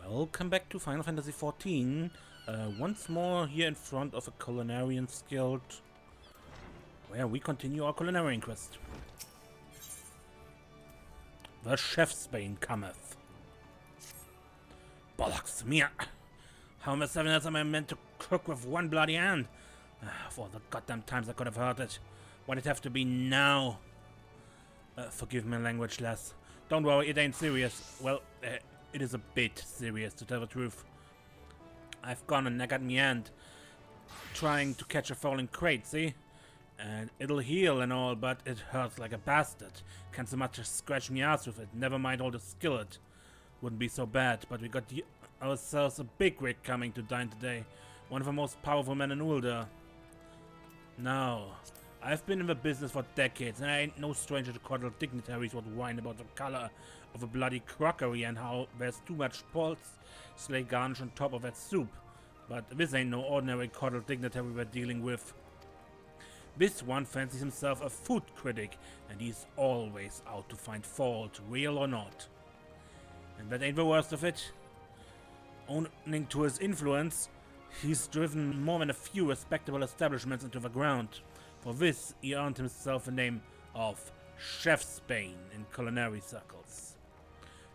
Welcome back to Final Fantasy XIV. Once more here in front of a Culinarian guild, where we continue our Culinarian quest. The chef's Bane cometh. Bollocks me! How many 7 years am I meant to cook with one bloody hand? Of all the goddamn times I could have heard it. Why'd it have to be now? Forgive my language, lass. Don't worry, it ain't serious. Well, it is a bit serious, to tell the truth. I've gone and got me hand trying to catch a falling crate, see? And it'll heal and all, but it hurts like a bastard. Can't so much as scratch me ass with it, never mind all the skillet. Wouldn't be so bad, but we got ourselves a big rig coming to dine today. One of the most powerful men in Ul'dah. Now, I've been in the business for decades, and I ain't no stranger to coddle dignitaries what whine about the color of a bloody crockery and how there's too much parsley garnish on top of that soup. But this ain't no ordinary coddle dignitary we're dealing with. This one fancies himself a food critic, and he's always out to find fault, real or not. And that ain't the worst of it. Owning to his influence, he's driven more than a few respectable establishments into the ground. For this, he earned himself the name of Chef's Bane in culinary circles.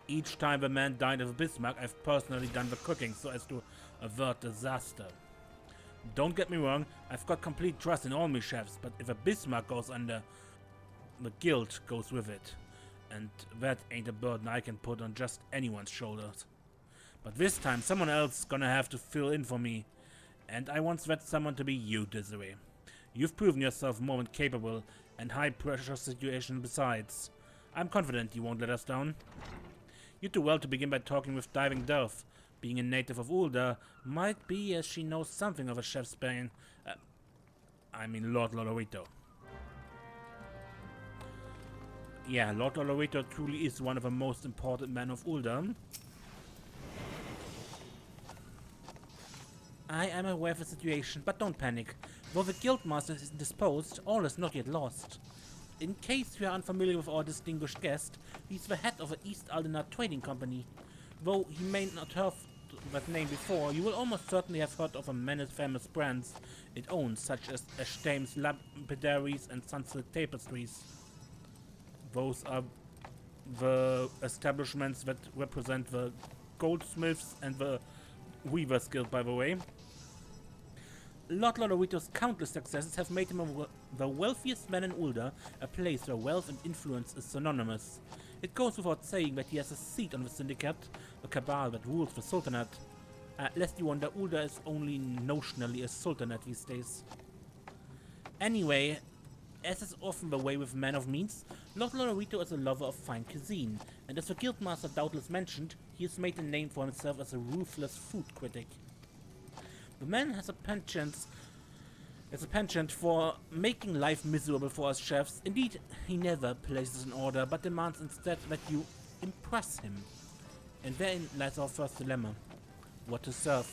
Each time the man died of Bismarck, I've personally done the cooking so as to avert disaster. Don't get me wrong, I've got complete trust in all my chefs, but if a Bismarck goes under, the guilt goes with it. And that ain't a burden I can put on just anyone's shoulders. But this time, someone else is gonna have to fill in for me. And I want that someone to be you, Desiree. You've proven yourself more than capable, and high-pressure situation besides. I'm confident you won't let us down. You do well to begin by talking with Diving Dove. Being a native of Ul'dah, might be as she knows something of a chef's Bane. I mean Lord Lolorito. Yeah, Lord Lolorito truly is one of the most important men of Ul'dah. I am aware of the situation, but don't panic. Though the Guildmaster is indisposed, all is not yet lost. In case you are unfamiliar with our distinguished guest, he is the head of the East Aldenar Trading Company. Though he may not have that name before, you will almost certainly have heard of many famous brands it owns, such as Ashtame's Lapidaries and Sunsilk Tapestries. Those are the establishments that represent the goldsmiths and the Weavers Guild, by the way. Lord Lolorito's countless successes have made him the wealthiest man in Ul'dah, a place where wealth and influence is synonymous. It goes without saying that he has a seat on the syndicate, the cabal that rules the Sultanate. Lest you wonder, Ul'dah is only notionally a sultanate these days. Anyway, as is often the way with men of means, Lord Lolorito is a lover of fine cuisine, and as the Guildmaster doubtless mentioned, he has made a name for himself as a ruthless food critic. The man has a penchant for making life miserable for us chefs. Indeed, he never places an order, but demands instead that you impress him. And therein lies our first dilemma: what to serve.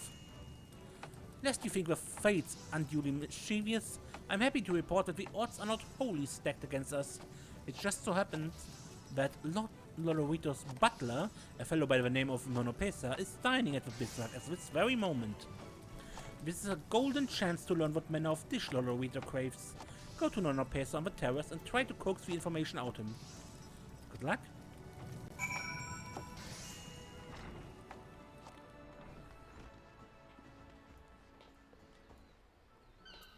Lest you think the fates unduly mischievous, I'm happy to report that the odds are not wholly stacked against us. It just so happens that Lord Lolorito's butler, a fellow by the name of Monopesa, is dining at the Bismarck at this very moment. This is a golden chance to learn what manner of dish Lolorito craves. Go to Monopesa on the terrace and try to coax the information out of him. Good luck.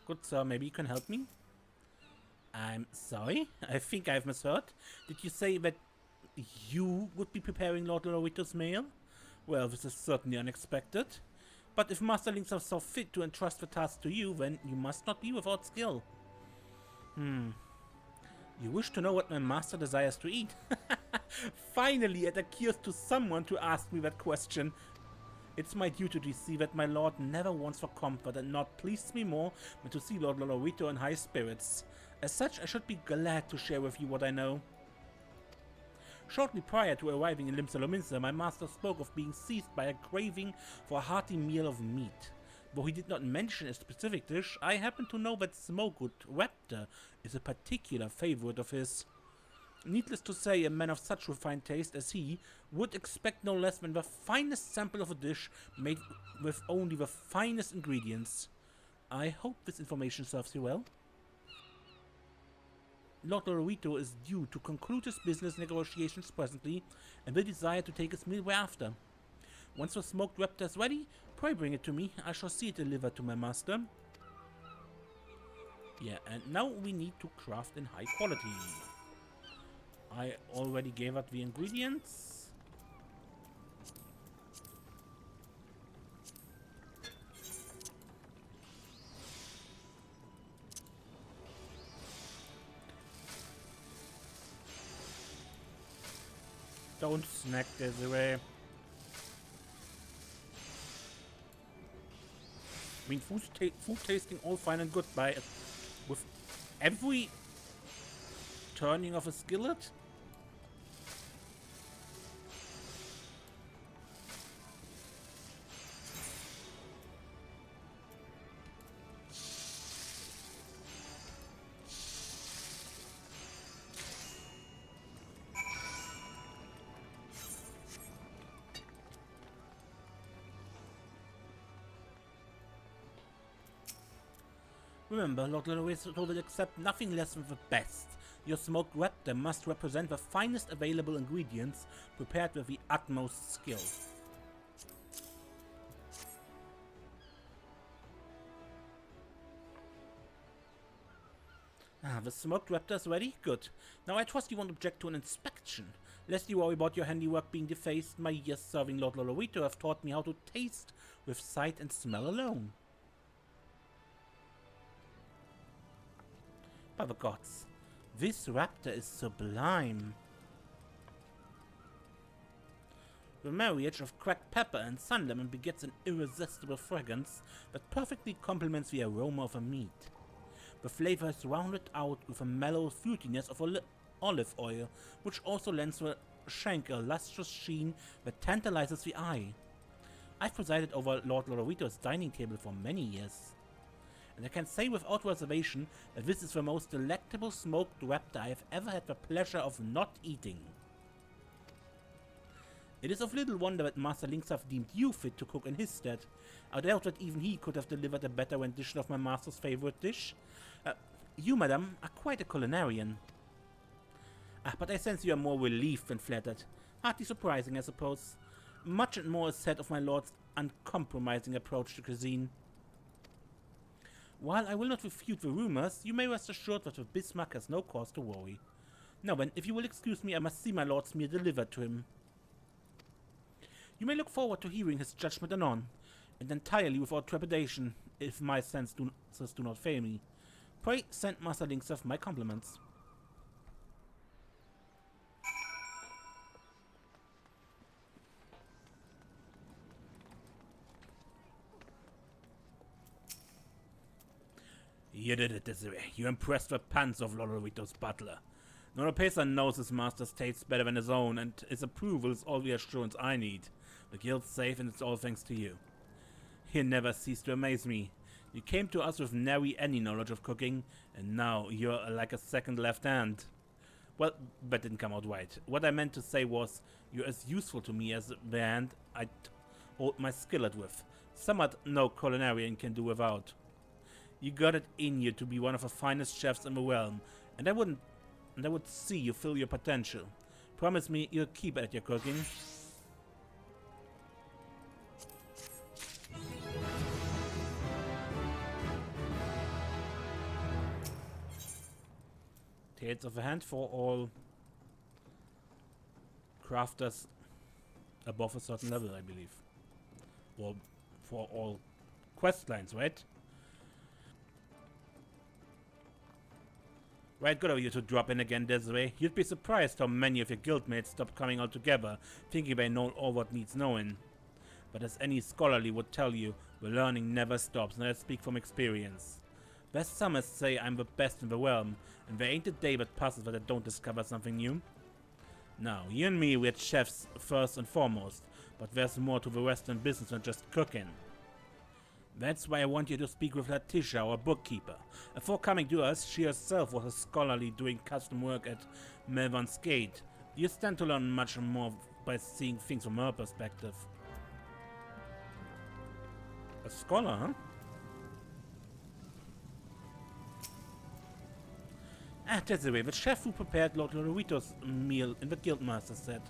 Good sir, maybe you can help me? I'm sorry, I think I've misheard. Did you say that you would be preparing Lord Lolorito's meal? Well, this is certainly unexpected. But if masterlings are so fit to entrust the task to you, then you must not be without skill. You wish to know what my master desires to eat? Finally, it occurs to someone to ask me that question. It's my duty to see that my lord never wants for comfort, and not pleases me more than to see Lord Lolorito in high spirits. As such, I should be glad to share with you what I know. Shortly prior to arriving in Limsa, my master spoke of being seized by a craving for a hearty meal of meat. Though he did not mention a specific dish, I happen to know that Smokewood Raptor is a particular favorite of his. Needless to say, a man of such refined taste as he would expect no less than the finest sample of a dish made with only the finest ingredients. I hope this information serves you well. Lord Lolorito is due to conclude his business negotiations presently and will desire to take his meal thereafter. Once the smoked raptor is ready, pray bring it to me. I shall see it delivered to my master. Yeah, and now we need to craft in high quality. I already gave out the ingredients. Don't snack this away. I mean, food tasting all fine and good by with every turning of a skillet. Remember, Lord Lolorito will accept nothing less than the best. Your smoked raptor must represent the finest available ingredients, prepared with the utmost skill. The smoked raptor is ready? Good. Now I trust you won't object to an inspection. Lest you worry about your handiwork being defaced, my years serving Lord Lolorito have taught me how to taste with sight and smell alone. By the gods, this raptor is sublime. The marriage of cracked pepper and sun lemon begets an irresistible fragrance that perfectly complements the aroma of a meat. The flavor is rounded out with a mellow fruitiness of olive oil, which also lends the shank a lustrous sheen that tantalizes the eye. I've presided over Lord Lolorito's dining table for many years, and I can say without reservation that this is the most delectable smoked raptor I have ever had the pleasure of not eating. It is of little wonder that Master XIV deemed you fit to cook in his stead. I doubt that even he could have delivered a better rendition of my master's favorite dish. You, madam, are quite a culinarian. But I sense you are more relieved than flattered. Hardly surprising, I suppose. Much and more is said of my lord's uncompromising approach to cuisine. While I will not refute the rumors, you may rest assured that the Bismarck has no cause to worry. Now then, if you will excuse me, I must see my lord's meal delivered to him. You may look forward to hearing his judgment anon, and entirely without trepidation, if my senses do not fail me. Pray send Master XIV my compliments. You did it, Desiree. You impressed the pants of Lolorito's butler. Noropesa knows his master's tastes better than his own, and his approval is all the assurance I need. The guild's safe, and it's all thanks to you. You never cease to amaze me. You came to us with nary any knowledge of cooking, and now you're like a second left hand. Well, that didn't come out right. What I meant to say was, you're as useful to me as the hand I'd hold my skillet with. Somewhat no culinarian can do without. You got it in you to be one of the finest chefs in the realm, and I would see you fill your potential. Promise me you'll keep at your cooking. Tales of a hand for all crafters above a certain level, I believe. Or for all quest lines, right? Right, good of you to drop in again, Desiree. You'd be surprised how many of your guildmates stopped coming all together, thinking they know all what needs knowing. But as any scholarly would tell you, the learning never stops, and I speak from experience. There's some as say I'm the best in the realm, and there ain't a day that passes that I don't discover something new. Now, you and me, we're chefs first and foremost, but there's more to the rest in business than just cooking. That's why I want you to speak with Letitia, our bookkeeper. Before coming to us, she herself was a scholarly doing custom work at Melvan's Gate. You stand to learn much more by seeing things from her perspective. A scholar, huh? That's the way. The chef who prepared Lord Lolorito's meal in the Guildmaster said.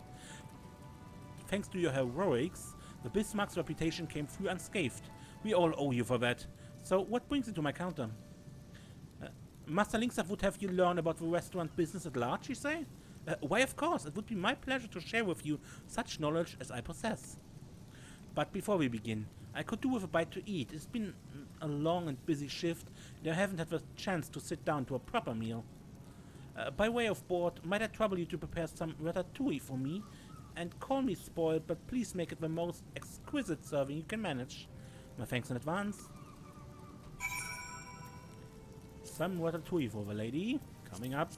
Thanks to your heroics, the Bismarck's reputation came through unscathed. We all owe you for that. So, what brings you to my counter? Master Linkstaff would have you learn about the restaurant business at large, you say? Why, of course, it would be my pleasure to share with you such knowledge as I possess. But before we begin, I could do with a bite to eat. It's been a long and busy shift, and I haven't had the chance to sit down to a proper meal. By way of board, might I trouble you to prepare some ratatouille for me? And call me spoiled, but please make it the most exquisite serving you can manage. My thanks in advance. Some ratatouille for the lady. Coming up.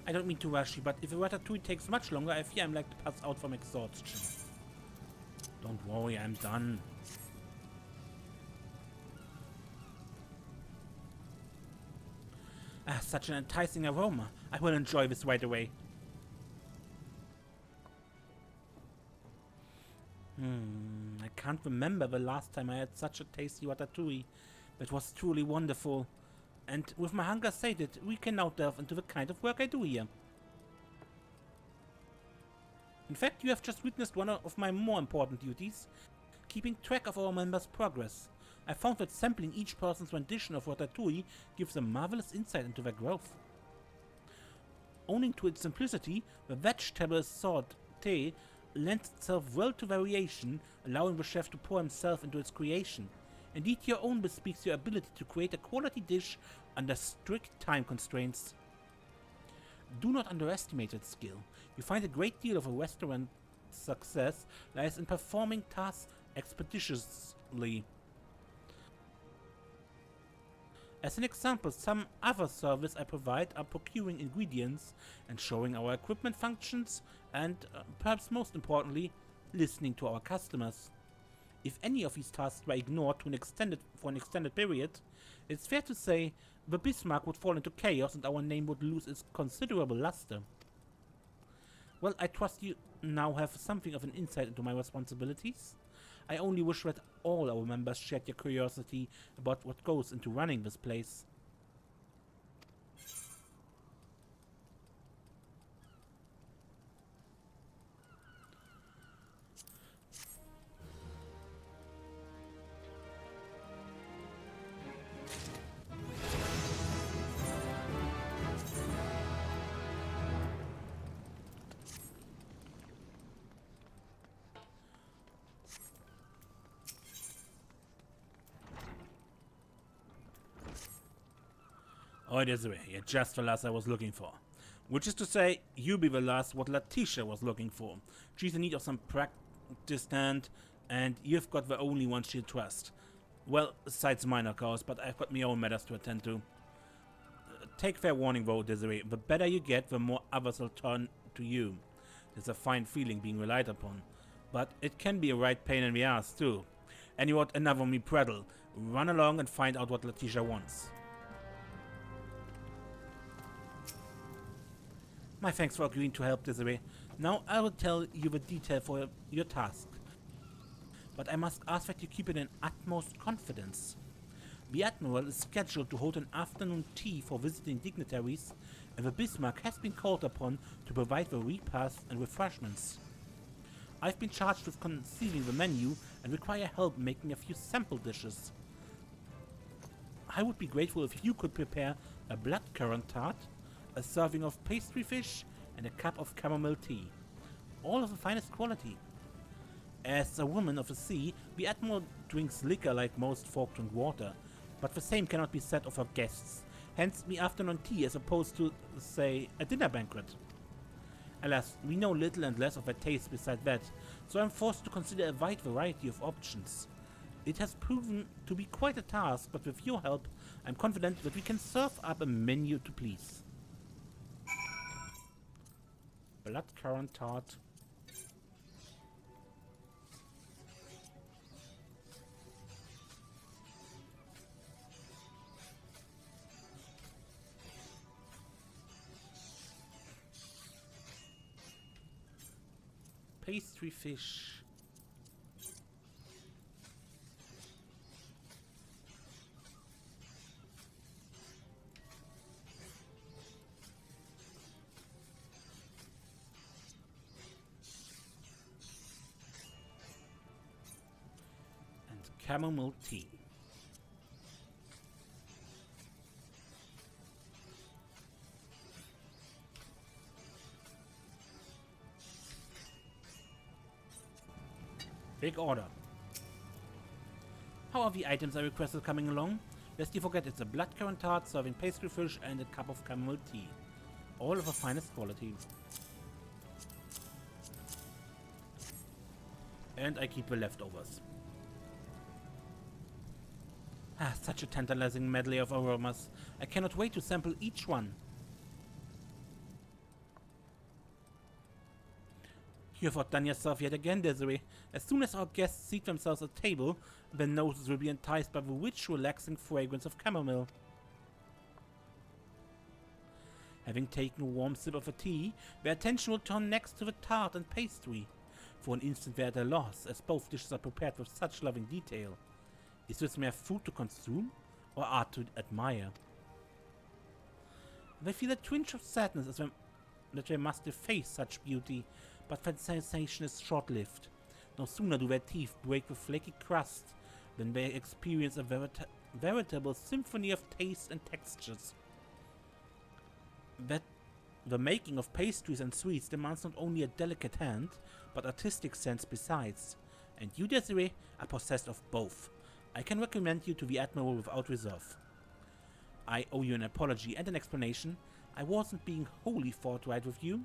I don't mean to rush you, but if the ratatouille takes much longer, I fear I'm like to pass out from exhaustion. Don't worry, I'm done. Ah, such an enticing aroma. I will enjoy this right away. I can't remember the last time I had such a tasty ratatouille. That was truly wonderful. And with my hunger sated, we can now delve into the kind of work I do here. In fact, you have just witnessed one of my more important duties, keeping track of our members' progress. I found that sampling each person's rendition of ratatouille gives a marvelous insight into their growth. Owing to its simplicity, the vegetable sauté lends itself well to variation, allowing the chef to pour himself into its creation. Indeed, your own bespeaks your ability to create a quality dish under strict time constraints. Do not underestimate its skill. You find a great deal of a restaurant's success lies in performing tasks expeditiously. As an example, some other service I provide are procuring ingredients, ensuring our equipment functions, and, perhaps most importantly, listening to our customers. If any of these tasks were ignored for an extended period, it's fair to say the Bismarck would fall into chaos and our name would lose its considerable luster. Well, I trust you now have something of an insight into my responsibilities. I only wish that all our members shared your curiosity about what goes into running this place. Oh, Desiree, you're just the last I was looking for. Which is to say, you be the last what Letitia was looking for. She's in need of some practice hand, and you've got the only one she'll trust. Well, besides mine, of course, but I've got my own matters to attend to. Take fair warning, though, Desiree. The better you get, the more others will turn to you. There's a fine feeling being relied upon. But it can be a right pain in the ass, too. And you want enough of me prattle. Run along and find out what Letitia wants. My thanks for agreeing to help, Desiree. Now I will tell you the detail for your task. But I must ask that you keep it in utmost confidence. The Admiral is scheduled to hold an afternoon tea for visiting dignitaries, and the Bismarck has been called upon to provide the repast and refreshments. I've been charged with conceiving the menu and require help making a few sample dishes. I would be grateful if you could prepare a bloodcurrant tart, a serving of pastry fish, and a cup of chamomile tea. All of the finest quality. As a woman of the sea, the Admiral drinks liquor like most folk drink water, but the same cannot be said of her guests, hence the afternoon tea as opposed to, say, a dinner banquet. Alas, we know little and less of her taste beside that, so I'm forced to consider a wide variety of options. It has proven to be quite a task, but with your help, I'm confident that we can serve up a menu to please. Bloodcurrant tart. Pastry fish. And chamomile tea. Big order. How are the items I requested coming along? Lest you forget, it's a bloodcurrant tart serving pastry fish and a cup of chamomile tea. All of the finest quality. And I keep the leftovers. Ah, such a tantalizing medley of aromas. I cannot wait to sample each one. You have outdone yourself yet again, Desiree. As soon as our guests seat themselves at table, their noses will be enticed by the rich, relaxing fragrance of chamomile. Having taken a warm sip of a tea, their attention will turn next to the tart and pastry. For an instant they are at a loss, as both dishes are prepared with such loving detail. Is this mere food to consume, or art to admire? They feel a twinge of sadness as that they must deface such beauty, but that sensation is short-lived. No sooner do their teeth break the flaky crust than they experience a veritable symphony of taste and textures. That the making of pastries and sweets demands not only a delicate hand, but artistic sense besides. And you, Desiree, are possessed of both. I can recommend you to the Admiral without reserve. I owe you an apology and an explanation. I wasn't being wholly forthright with you.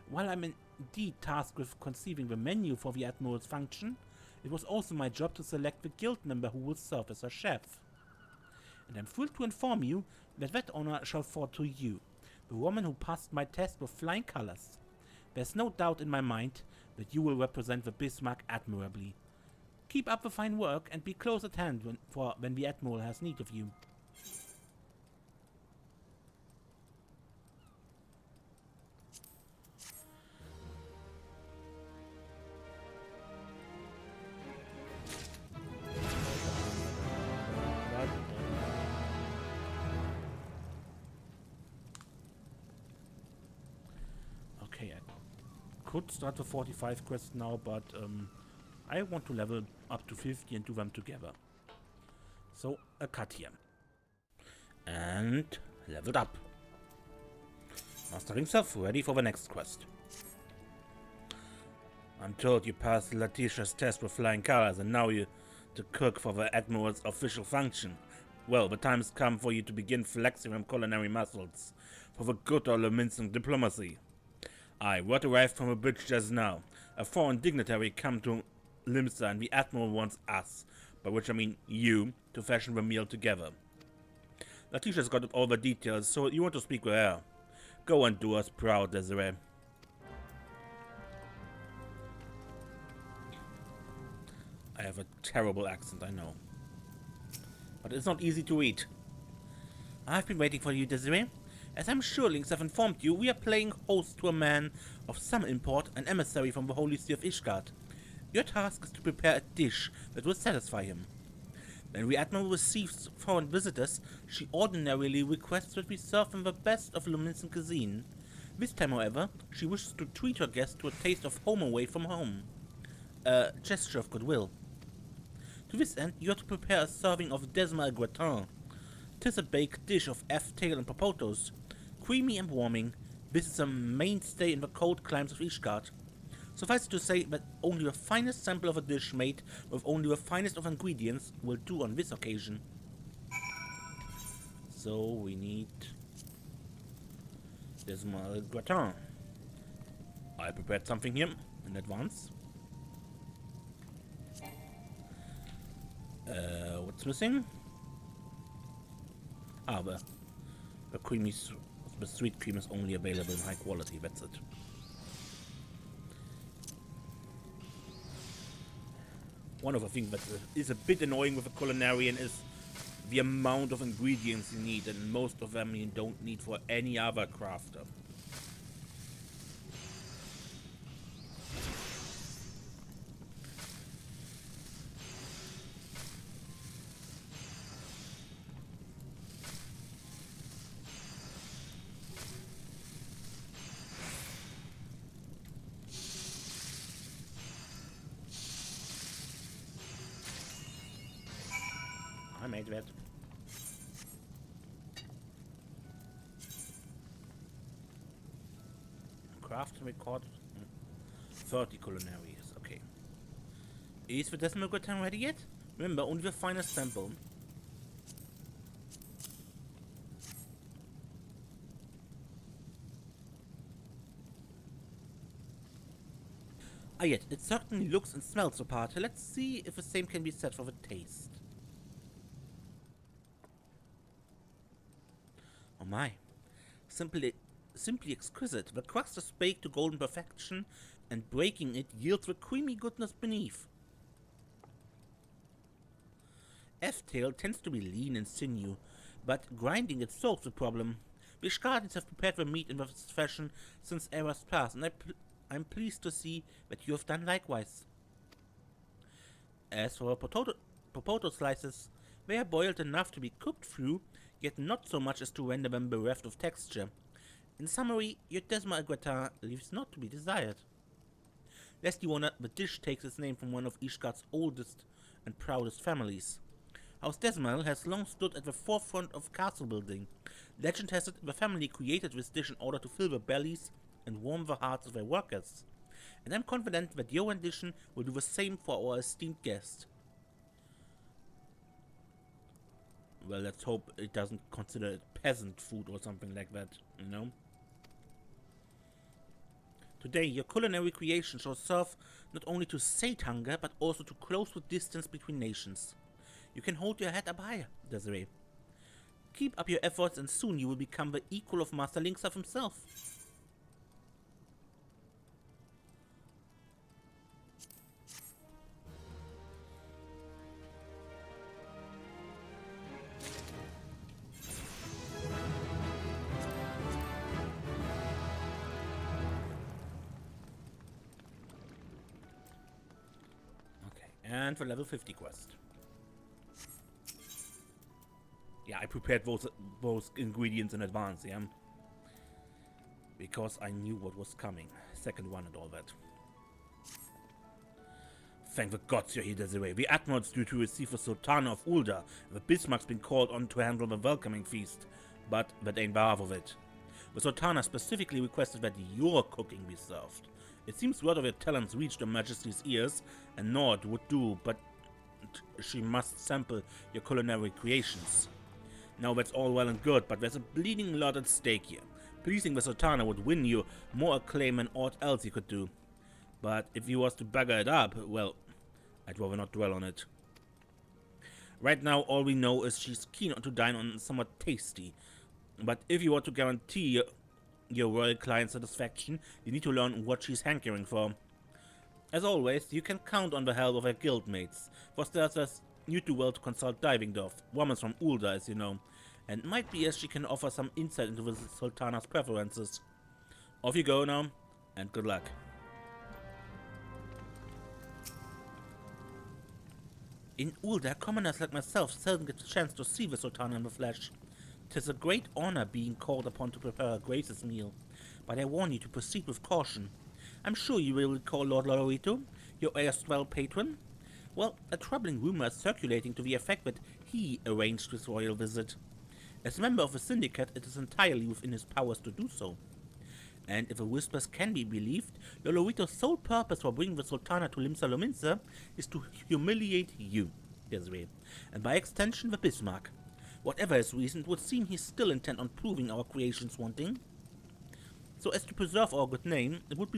While I'm indeed tasked with conceiving the menu for the Admiral's function, it was also my job to select the guild member who will serve as her chef. And I'm thrilled to inform you that that honor shall fall to you, the woman who passed my test with flying colors. There's no doubt in my mind that you will represent the Bismarck admirably. Keep up the fine work and be close at hand when the Admiral has need of you. Okay, I could start the 45 quest now, but I want to level up to 50 and do them together. So, a cut here. And leveled up. Mastering self, ready for the next quest. I'm told you passed Letitia's test with flying colors and now you're to cook for the Admiral's official function. Well, the time's come for you to begin flexing them culinary muscles for the good old mincing diplomacy. Word arrived from a bridge just now. A foreign dignitary come to Limsa and the Admiral wants us, by which I mean you, to fashion the meal together. Letitia's got all the details, so you want to speak with her. Go and do us proud, Desiree. I have a terrible accent, I know. But it's not easy to read. I've been waiting for you, Desiree. As I'm sure links have informed you, we are playing host to a man of some import, an emissary from the Holy See of Ishgard. Your task is to prepare a dish that will satisfy him. When the Admiral receives foreign visitors, she ordinarily requests that we serve them the best of Luminsan cuisine. This time, however, she wishes to treat her guests to a taste of home away from home. a gesture of goodwill. To this end, you are to prepare a serving of desma gratin. 'Tis a baked dish of F-tail and potatoes, creamy and warming. This is a mainstay in the cold climes of Ishgard. Suffice it to say that only the finest sample of a dish made with only the finest of ingredients will do on this occasion. So we need desma gratin. I prepared something here in advance. What's missing? Ah, the sweet cream is only available in high quality, that's it. One of the things that is a bit annoying with a Culinarian is the amount of ingredients you need, and most of them you don't need for any other crafter. I made that. Craft record 30 culinaries. Okay. Is the decimal gratin ready yet? Remember, only the finest sample. Ah, yet it certainly looks and smells the part. Let's see if the same can be said for the taste. Oh my, simply exquisite. The crust is baked to golden perfection, and breaking it yields the creamy goodness beneath. F-tail tends to be lean and sinew, but grinding it solves the problem. The Ishgardians have prepared the meat in this fashion since eras past, and I'm pleased to see that you have done likewise. As for potato slices, they are boiled enough to be cooked through, yet not so much as to render them bereft of texture. In summary, your desma gratin leaves not to be desired. Lest you wonder, the dish takes its name from one of Ishgard's oldest and proudest families. House Desmal has long stood at the forefront of castle building. Legend has it the family created this dish in order to fill the bellies and warm the hearts of their workers. And I'm confident that your rendition will do the same for our esteemed guest. Well, let's hope it doesn't consider it peasant food or something like that, you know? Today, your culinary creation shall serve not only to sate hunger, but also to close the distance between nations. You can hold your head up higher, Desiree. Keep up your efforts and soon you will become the equal of Master Linksav himself. And for level 50 quest. Yeah, I prepared those ingredients in advance, yeah? Because I knew what was coming. Second one and all that. Thank the gods you're here, Desiree. The Admiral's due to receive the Sultana of Ulda. The Bismarck's been called on to handle the welcoming feast. But that ain't the half of it. The Sultana specifically requested that your cooking be served. It seems word of your talents reached Her Majesty's ears, and Nord would do, but she must sample your culinary creations. Now that's all well and good, but there's a bleeding lot at stake here. Pleasing the Sultana would win you more acclaim than aught else you could do. But if you was to bugger it up, well, I'd rather not dwell on it. Right now, all we know is she's keen to dine on somewhat tasty. But if you want to guarantee your royal client satisfaction, you need to learn what she's hankering for. As always, you can count on the help of her guildmates. For starters, you do well to consult Divingdorf, woman from Ulda, as you know, and might be as she can offer some insight into the Sultana's preferences. Off you go now, and good luck. In Ulda, commoners like myself seldom get the chance to see the Sultana in the flesh. 'Tis a great honor being called upon to prepare her grace's meal, but I warn you to proceed with caution. I'm sure you will recall Lord Lolorito. Your erstwhile patron? Well, a troubling rumor is circulating to the effect that he arranged this royal visit. As a member of the syndicate, it is entirely within his powers to do so. And if the whispers can be believed, Lolorito's sole purpose for bringing the Sultana to Limsa Lominsa is to humiliate you, Desiree, and by extension the Bismarck. Whatever his reason, it would seem he's still intent on proving our creations wanting. So as to preserve our good name, it would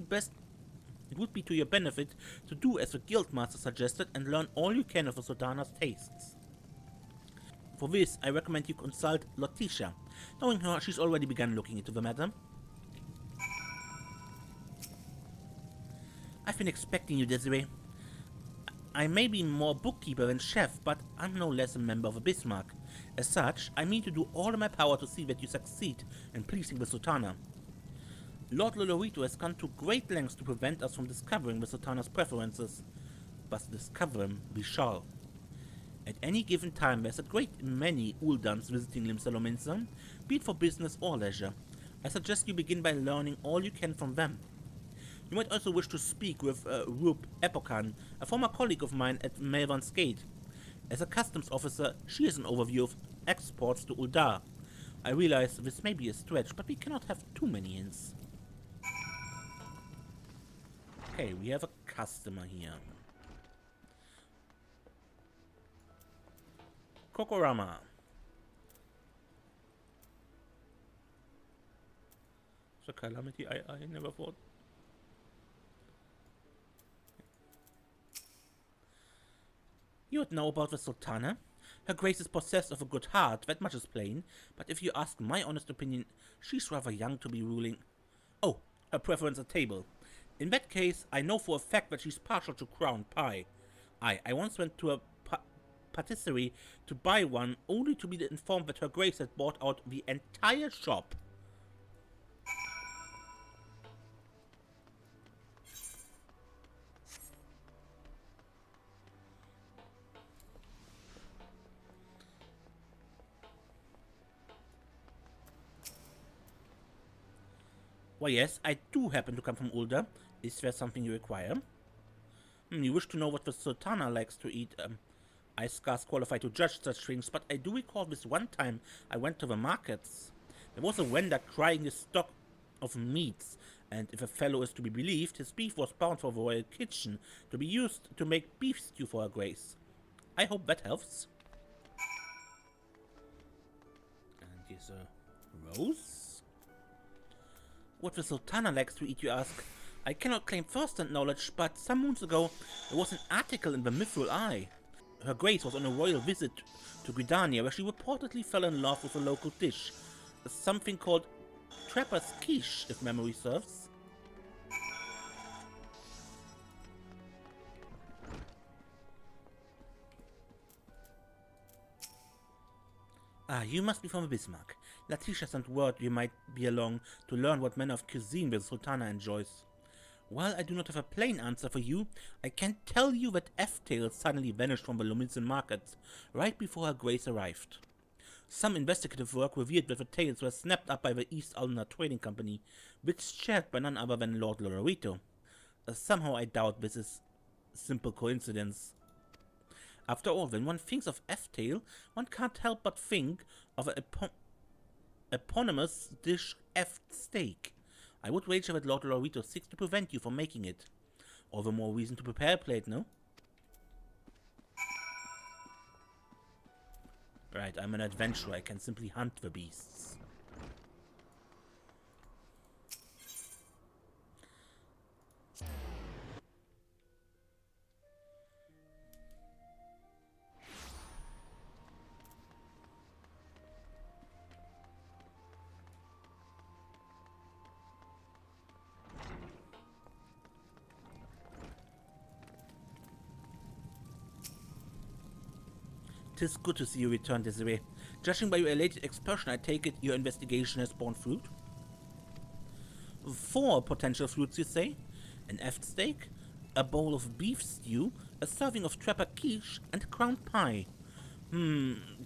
be to your benefit to do as the Guildmaster suggested and learn all you can of the Sultana's tastes. For this, I recommend you consult Letitia. Knowing her, she's already begun looking into the matter. I've been expecting you, Desiree. I may be more bookkeeper than chef, but I'm no less a member of the Bismarck. As such, I mean to do all in my power to see that you succeed in pleasing the Sultana. Lord Lolorito has gone to great lengths to prevent us from discovering the Sultana's preferences, but discover them we shall. At any given time, there's a great many Uldans visiting Limsa Lominsa, be it for business or leisure. I suggest you begin by learning all you can from them. You might also wish to speak with Rup Epokan, a former colleague of mine at Melvan's Gate. As a customs officer, she has an overview of exports to Uldar. I realize this may be a stretch, but we cannot have too many hints. Okay, we have a customer here. Kokorama. It's a calamity I never thought. You would know about the Sultana. Her Grace is possessed of a good heart, that much is plain, but if you ask my honest opinion, she's rather young to be ruling. Oh, her preference at table. In that case, I know for a fact that she's partial to ground pie. I once went to a patisserie to buy one, only to be informed that her Grace had bought out the entire shop. Why yes, I do happen to come from Ulda. Is there something you require? You wish to know what the Sultana likes to eat? I scarce qualify to judge such things, but I do recall this one time I went to the markets. There was a vendor crying his stock of meats, and if a fellow is to be believed, his beef was bound for the royal kitchen to be used to make beef stew for her Grace. I hope that helps. And here's a rose. What the Sultana likes to eat, you ask? I cannot claim first-hand knowledge, but some moons ago there was an article in the Mithril Eye. Her Grace was on a royal visit to Gridania, where she reportedly fell in love with a local dish, something called Trapper's Quiche, if memory serves. Ah, you must be from the Bismarck. Letitia sent word you might be along to learn what manner of cuisine the Sultana enjoys. While I do not have a plain answer for you, I can tell you that F-Tail suddenly vanished from the Lominsan markets right before her Grace arrived. Some investigative work revealed that the tails were snapped up by the East Ulnar Trading Company, which is chaired by none other than Lord Lolorito. Somehow I doubt this is simple coincidence. After all, when one thinks of F-Tail, one can't help but think of an eponymous dish F-Steak. I would wager that Lord Lolorito seeks to prevent you from making it. All the more reason to prepare a plate, no? Right, I'm an adventurer. I can simply hunt the beasts. "'Tis good to see you return, Desiree. Judging by your elated expression, I take it your investigation has borne fruit?" "4 potential fruits, you say? An F steak, a bowl of beef stew, a serving of trapper quiche, and ground pie.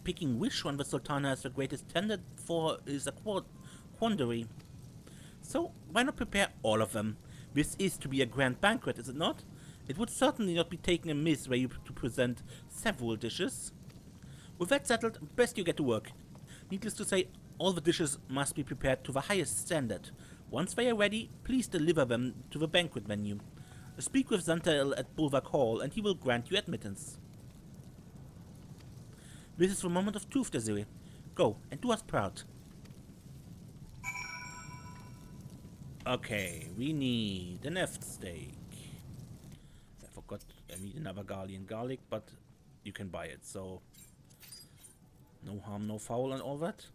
Picking which one the Sultana has the greatest tender for is a quandary. So, why not prepare all of them? This is to be a grand banquet, is it not? It would certainly not be taken amiss were you to present several dishes. With that settled, best you get to work. Needless to say, all the dishes must be prepared to the highest standard. Once they are ready, please deliver them to the banquet venue. Speak with Zantael at Bulwark Hall and he will grant you admittance. This is the moment of truth, Desiree. Go, and do us proud. Okay, we need an F steak. I forgot I need another Garlian garlic, but you can buy it, so no harm, no foul and all that.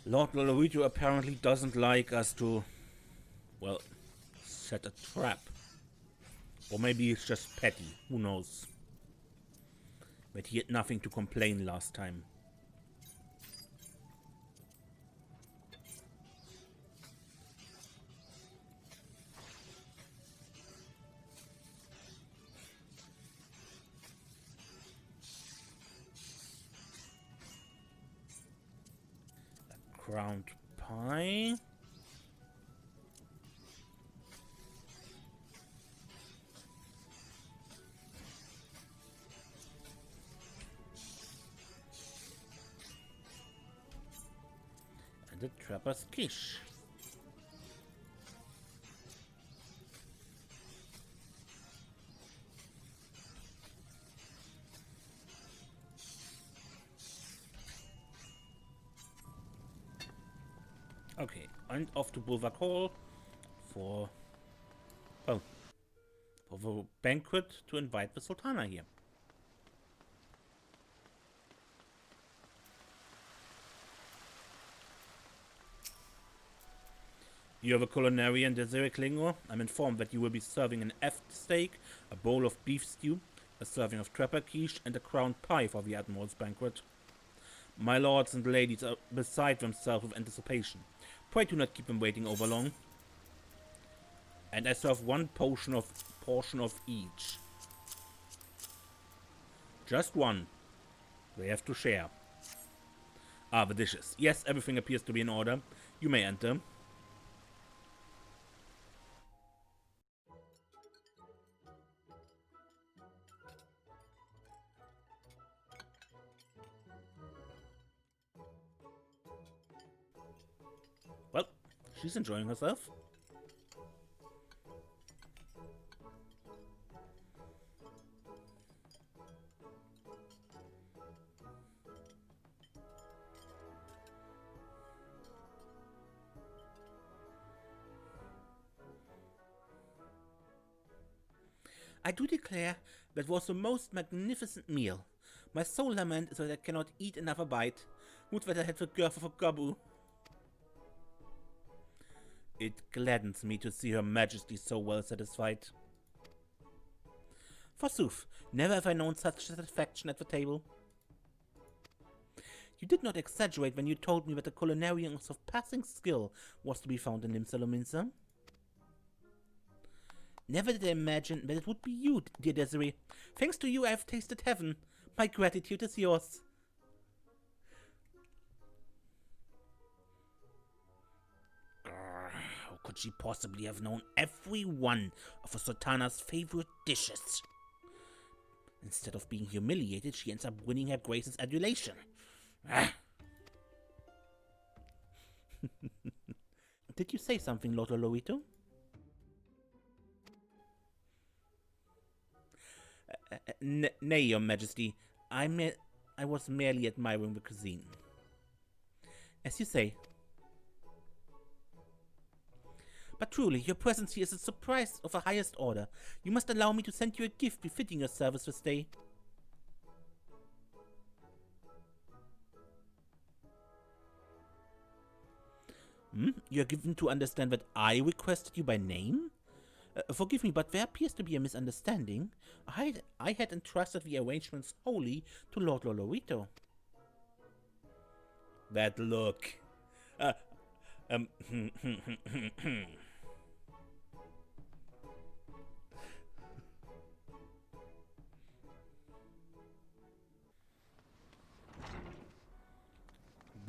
Lord Lolorito apparently doesn't like us to, well, set a trap. Or maybe it's just petty, who knows. But he had nothing to complain last time. Ground pie. And the trapper's quiche. Okay, and off to Bulwark Hall for, well, for the banquet to invite the Sultana here. You are the Culinarian Desiree Klingor. I'm informed that you will be serving an F steak, a bowl of beef stew, a serving of trapper quiche, and a crowned pie for the Admiral's banquet. My lords and ladies are beside themselves with anticipation. Pray do not keep them waiting over long. And I serve one portion of each. Just one. They have to share. Ah, the dishes. Yes, everything appears to be in order. You may enter. Well, she's enjoying herself. I do declare that was the most magnificent meal. My sole lament is that I cannot eat another bite. Would that I had the girth of a goboo. It gladdens me to see Her Majesty so well satisfied. Forsooth, never have I known such satisfaction at the table. You did not exaggerate when you told me that the Culinarian of surpassing skill was to be found in Nimsalominsa. Never did I imagine that it would be you, dear Desiree. Thanks to you I have tasted heaven. My gratitude is yours. How could she possibly have known every one of the Sultana's favorite dishes? Instead of being humiliated, she ends up winning her grace's adulation. Did you say something, Lord Lolorito? Nay, Your Majesty. I was merely admiring the cuisine. As you say. But truly, your presence here is a surprise of the highest order. You must allow me to send you a gift befitting your service this day. You are given to understand that I requested you by name? Forgive me, but there appears to be a misunderstanding. I had entrusted the arrangements wholly to Lord Lolorito. That look.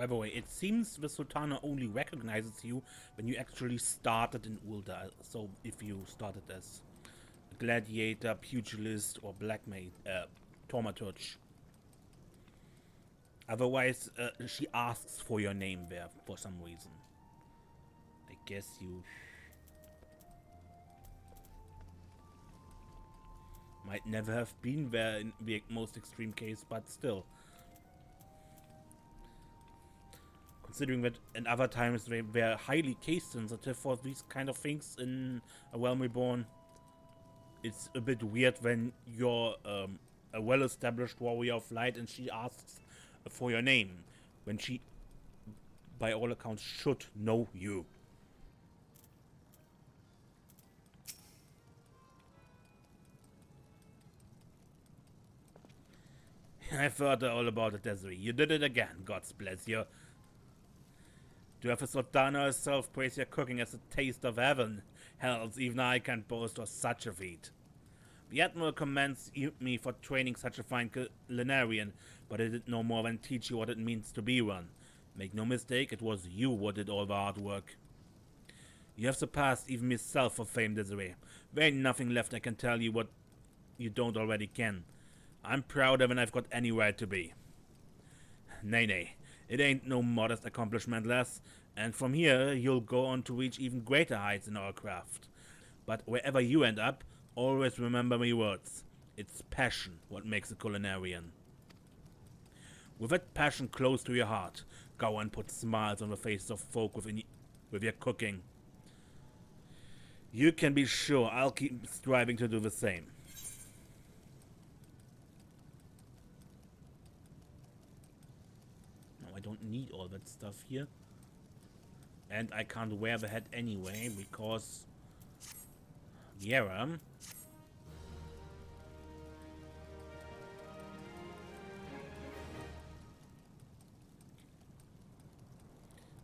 By the way, it seems the Sultana only recognizes you when you actually started in Ulda. So if you started as a gladiator, pugilist, or black thaumaturge. Otherwise, she asks for your name there for some reason. I guess you might never have been there in the most extreme case, but still. Considering that in other times they were highly case sensitive for these kind of things in A Realm Reborn, it's a bit weird when you're a well-established warrior of light and she asks for your name, when she, by all accounts, should know you. I've heard all about it, Desiree. You did it again, God bless you. To have a Sultana herself praise your cooking as a taste of heaven, hells, even I can't boast of such a feat. The Admiral commends me for training such a fine Culinarian, but I did no more than teach you what it means to be one. Make no mistake, it was you who did all the hard work. You have surpassed even myself for fame, Desiree. There ain't nothing left I can tell you what you don't already can. I'm prouder than I've got any right to be. Nay, it ain't no modest accomplishment, lass, and from here you'll go on to reach even greater heights in our craft. But wherever you end up, always remember my words. It's passion what makes a Culinarian. With that passion close to your heart, go and put smiles on the faces of folk with your cooking. You can be sure I'll keep striving to do the same. No, I don't need all that stuff here. And I can't wear the hat anyway, because... yeah.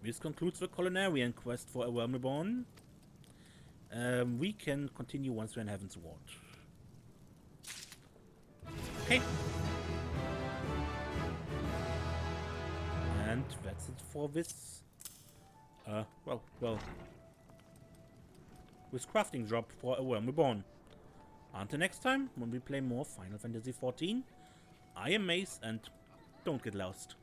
This concludes the Culinarian quest for A Realm Reborn. We can continue once we're in Heaven's Ward. Okay. And that's it for this. This crafting job for A Realm Reborn. Until next time, when we play more Final Fantasy XIV, I am Mace, and don't get lost.